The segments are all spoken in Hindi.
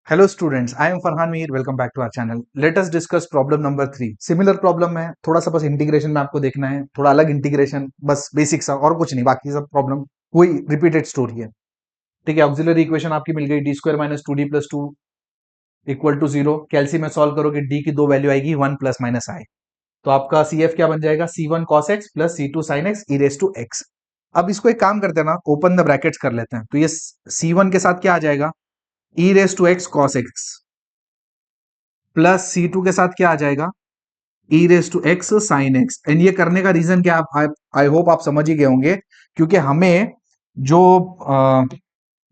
Hello students, I am Farhan Mir. Welcome back to our channel. Let us discuss problem number 3. Similar problem है, थोड़ा सा बस इंटीग्रेशन में आपको देखना है, थोड़ा अलग इंटीग्रेशन, बस बेसिक सा और कुछ नहीं, बाकी सब प्रॉब्लम वही रिपीटेड स्टोरी है. ठीक है, ऑक्सिलरी इक्वेशन आपकी मिल गई D square minus two D plus two equal to zero. कैलसी में सॉल्व करोगे डी की दो वैल्यू आएगी वन प्लस माइनस आई. तो आपका सी एफ क्या बन जाएगा, C one cos X plus C two sine X E raise to X. अब इसको एक काम करते हैं ना, ओपन द ब्रैकेट्स कर लेते हैं. तो ये सी वन के साथ क्या आ जाएगा, E raise to X cos X plus C two के साथ क्या आ जाएगा, E raise to x sine X. And ये करने का रीजन क्या, आप आई होप आप समझ ही गए होंगे, क्योंकि हमें जो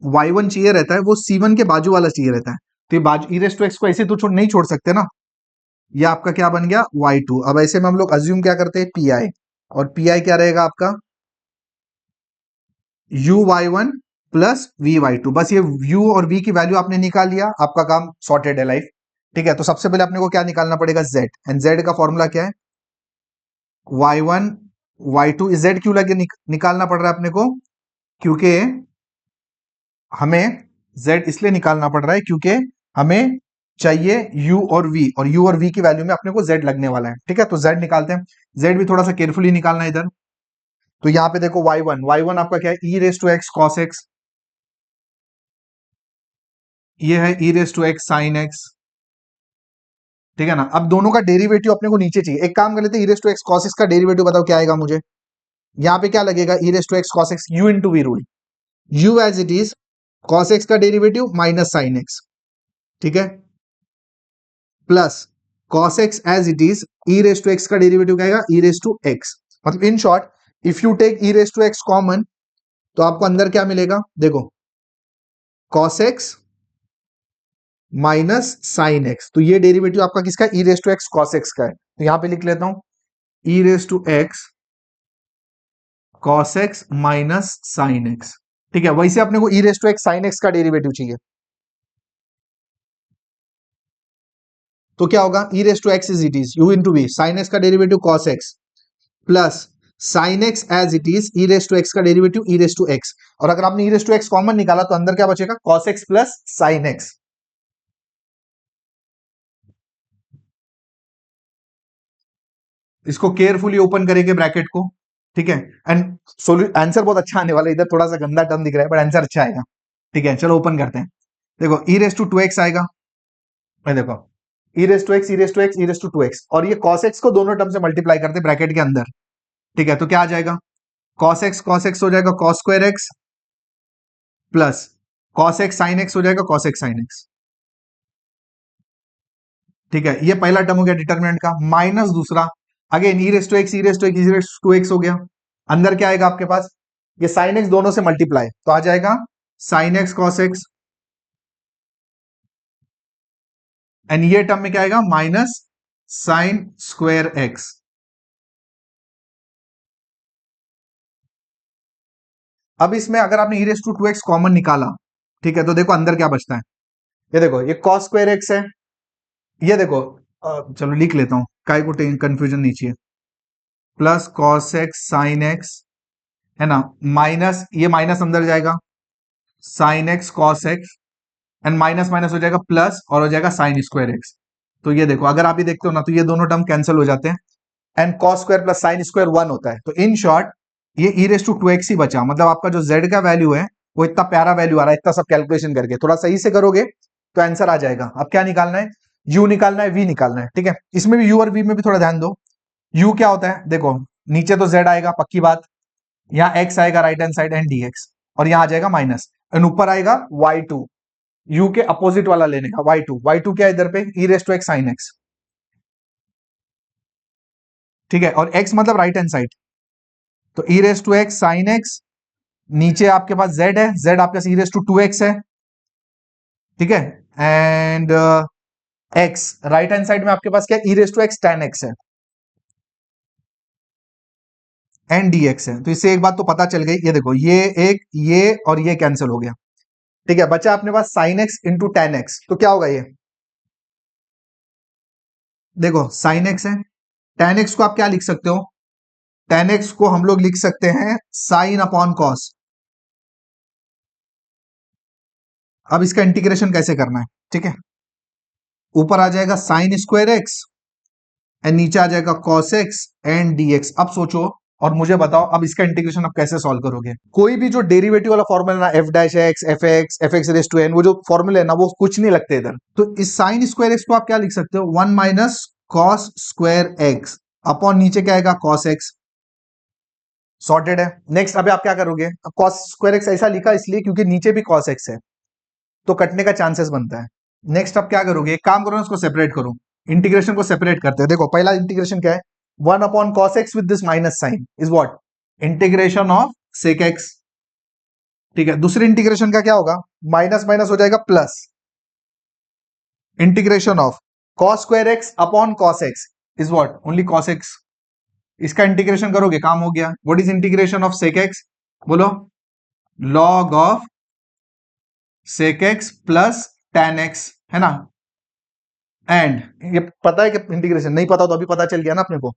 वाई वन चाहिए रहता है वो सी वन के बाजू वाला चाहिए रहता है. तो ये बाजू ई रेस टू एक्स को ऐसे तो नहीं छोड़ सकते ना. ये आपका क्या बन गया वाई टू. अब ऐसे में हम लोग अज्यूम क्या करते हैं, पी आई. और पी आई क्या रहेगा आपका, U Y one plus V Y two. बस ये यू और वी की वैल्यू आपने निकाल लिया, आपका काम सॉर्टेड है लाइफ. ठीक है, तो सबसे पहले अपने को क्या निकालना पड़ेगा, जेड. एंड जेड का फॉर्मूला क्या है, Y one Y two. Z क्यों लगे निकालना पड़ रहा है अपने को, क्योंकि हमें जेड इसलिए निकालना पड़ रहा है क्योंकि हमें चाहिए यू और वी, और यू और वी की वैल्यू में अपने को जेड लगने वाला है. ठीक है, तो जेड निकालते हैं. जेड भी थोड़ा सा केयरफुली निकालना है इधर. तो यहां पे देखो वाई वन आपका क्या है, E raise to X cos X. ये है E raise to x sine x. ठीक है ना. अब दोनों का डेरिवेटिव अपने को नीचे चाहिए. एक काम कर लेते हैं, E raise to X cos X का डेरिवेटिव बताओ क्या आएगा मुझे. यहां पे क्या लगेगा, E raise to X cos X U into V rule. U as it is cos X का डेरिवेटिव माइनस साइन एक्स. ठीक है, plus cos X as it is E raise to X का डेरिवेटिव क्या आएगा, ई रेस टू एक्स. मतलब in short, if you take E raise to X common तो आपको अंदर क्या मिलेगा, देखो cos X minus sine X. तो ये डेरिवेटिव आपका किसका, E raise to X cos X का है. तो यहां पे लिख लेता हूं, E raise to X cos X minus sine x. ठीक है, वैसे अपने को E raise to x sine X का डेरिवेटिव चाहिए. तो क्या होगा, E raise to X is it is U into V, sine X का derivative cos X plus sine X as it is E raise to X का derivative E raise to X. और अगर आपने E raise to X common निकाला तो अंदर क्या बचेगा, cos X plus sine X. इसको केयरफुली ओपन करेंगे ब्रैकेट को. ठीक है, एंड आंसर बहुत अच्छा आने वाला है. इधर थोड़ा सा गंदा टर्म दिख रहा है बट आंसर अच्छा आएगा. ठीक है, चलो ओपन करते हैं. देखो E raise to two X आएगा. मैं देखो E raise to X E raise to X E raise to two X, और ये कॉस एक्स को दोनों टर्म से मल्टीप्लाई करते हैं ब्रैकेट के अंदर. ठीक है, तो क्या आ जाएगा, कॉस एक्स हो जाएगा cos square x plus cos x sine x हो जाएगा कॉस एक्स साइन एक्स. ठीक है, ये पहला टर्म हो गया डिटर्मिनेंट का. माइनस दूसरा, again E raise to X E raise to X E raise to X हो गया. अंदर क्या आएगा आपके पास, ये साइन एक्स दोनों से मल्टीप्लाई, तो आ जाएगा sine x cos x. And ये टर्म में क्या आएगा, माइनस साइन स्क्वायर एक्स. अब इसमें अगर आपने E raise to two X common निकाला, ठीक है, तो देखो अंदर क्या बचता है. ये देखो ये कॉस स्क्वायर एक्स है. ये देखो चलो लिख लेता हूं, काय को कंफ्यूजन नहीं चाहिए. Plus cos x sine x है ना, माइनस ये माइनस अंदर जाएगा, sine x cos x. And minus minus हो जाएगा प्लस, और हो जाएगा साइन स्क्वायर एक्स. तो ये देखो अगर आप ये देखते हो ना, तो ये दोनों टर्म कैंसिल हो जाते हैं. And cos square plus sine square one होता है. तो इन शॉर्ट ये ई रेस टू टू एक्स ही बचा. मतलब आपका जो जेड का वैल्यू है वो इतना प्यारा वैल्यू आ रहा है. इतना सब कैलकुलेशन करके थोड़ा सही से करोगे तो आंसर आ जाएगा. अब क्या निकालना है, यू निकालना है वी निकालना है. ठीक है, इसमें भी यू और वी में भी थोड़ा ध्यान दो. यू क्या होता है, देखो नीचे तो जेड आएगा पक्की बात, यहाँ एक्स आएगा right hand side and dx, और यहाँ आ जाएगा माइनस, एंड ऊपर आएगा वाई टू. यू के अपोजिट वाला लेने का, वाई टू क्या है इधर पे, e raise to x sine x. ठीक है, और एक्स मतलब राइट हैंड साइड, तो e raise to x sine x. नीचे आपके पास जेड है, जेड आपके पास e raise to two x है. ठीक है, and x right hand side में आपके पास क्या, e raise to x tan x है एंड डीएक्स है. तो इससे एक बात तो पता चल गई, ये देखो ये एक ये और ये कैंसिल हो गया. ठीक है, बचा अपने पास sine x into tan x. तो क्या होगा ये, देखो साइन एक्स है, टेन एक्स को आप क्या लिख सकते हो, टेन एक्स को हम लोग लिख सकते हैं साइन अपॉन कॉस. अब इसका इंटीग्रेशन कैसे करना है, ठीक है। ऊपर आ जाएगा साइन स्क्वायर एक्स एंड नीचे आ जाएगा cos x and D x. अब सोचो और मुझे बताओ अब इसका इंटीग्रेशन आप कैसे सॉल्व करोगे। कोई भी जो डेरिवेटिव वाला फॉर्मूला ना, F dash X, F X raise to N, वो जो फॉर्मूला है ना, वो कुछ नहीं लगते इधर। तो इस साइन स्क्वायर एक्स को आप क्या लिख सकते हो, 1 minus cos square x upon नीचे क्या आएगा कॉस एक्स। सॉर्टेड है। नेक्स्ट अभी आप क्या करोगे, कॉस स्क्वायर एक्स ऐसा लिखा इसलिए क्योंकि नीचे भी कॉस एक्स है तो कटने का चांसेस बनता है। नेक्स्ट आप क्या करोगे, एक काम करो, इसको सेपरेट करो, इंटीग्रेशन को सेपरेट करते हैं। देखो पहला इंटीग्रेशन क्या है, 1 upon cos X with this minus sine is what, integration of sec X. ठीक है, दूसरे इंटीग्रेशन का क्या होगा, माइनस माइनस हो जाएगा plus, integration of cos square x upon cos x is what, only cos x. इसका इंटीग्रेशन करोगे काम हो गया। What is integration of sec x, बोलो, log of sec x plus tan x, है ना। एंड ये पता है कि इंटीग्रेशन नहीं पता तो अभी पता चल गया ना अपने को,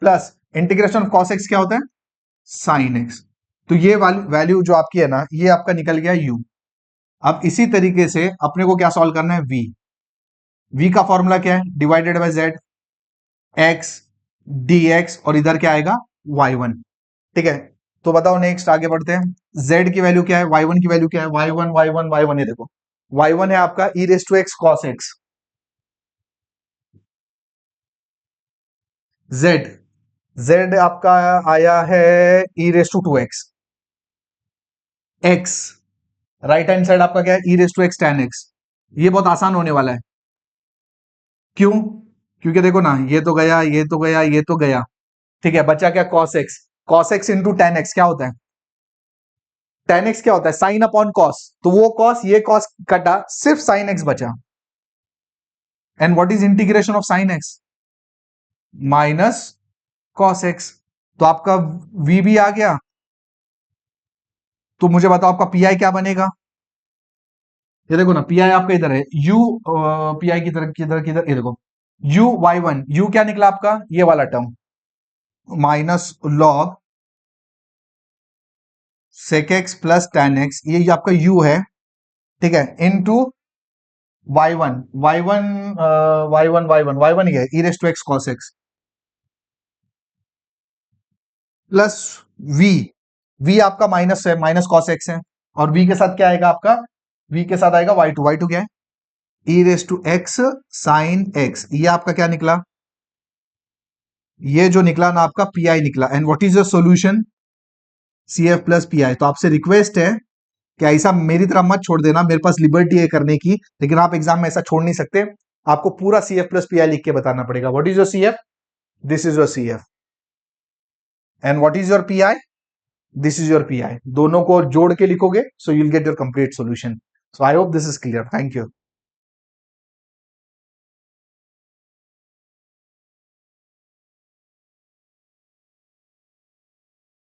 plus integration of cos x क्या होता है, sin x। तो ये वाली वैल्यू जो आपकी है ना, ये आपका निकल गया u। अब इसी तरीके से अपने को क्या सॉल्व करना है, v का फॉर्मूला क्या है, divided by z, x dx और इधर क्या आएगा y1। ठीक है, तो बताओ नेक्स्ट आगे बढ़ते हैं। z की वैल्यू क्या है, y1 की वैल्यू क्या है, y1 y1 y1, ये देखो y1 है आपका e raise to X cos x, z आपका आया है e raise to 2x, x right hand side आपका क्या है, e raise to X tan x। ये बहुत आसान होने वाला है, क्यों, क्योंकि देखो ना, ये तो गया, ये तो गया, ये तो गया। ठीक है, बचा क्या cos x into tan x क्या होता है, tan x क्या होता है, साइन अपॉन कॉस। तो वो कॉस, ये कॉस कटा, सिर्फ साइन x बचा। And what is integration of sine x, minus cos x। तो आपका v भी आ गया। तो मुझे बताओ आपका पी आई क्या बनेगा, ये देखो ना, पी आई आपका इधर है, u पी आई किधर किधर किधर, ये देखो u y1, u क्या निकला आपका, ये वाला term, minus log sec x plus tan x, ये आपका u है। ठीक है, into y1 y1 y1 y1 y1 ही है, e raise to X cos x plus v, v आपका माइनस है, माइनस cos x है, और v के साथ क्या आएगा आपका, v के साथ आएगा y2 क्या है, e raise to x sine x। ये आपका क्या निकला, ये जो निकला ना आपका पी आई निकला। And what is your solution, C F plus P I. तो आपसे रिक्वेस्ट है कि ऐसा मेरी तरह मत छोड़ देना, मेरे पास लिबर्टी है करने की, लेकिन आप एग्जाम में ऐसा छोड़ नहीं सकते, आपको पूरा C F plus P I लिख के बताना पड़ेगा। What is your C F, this is your C F, and what is your P I, this is your P I. दोनों को जोड़ के लिखोगे, so you'll get your complete solution. So I hope this is clear, thank you.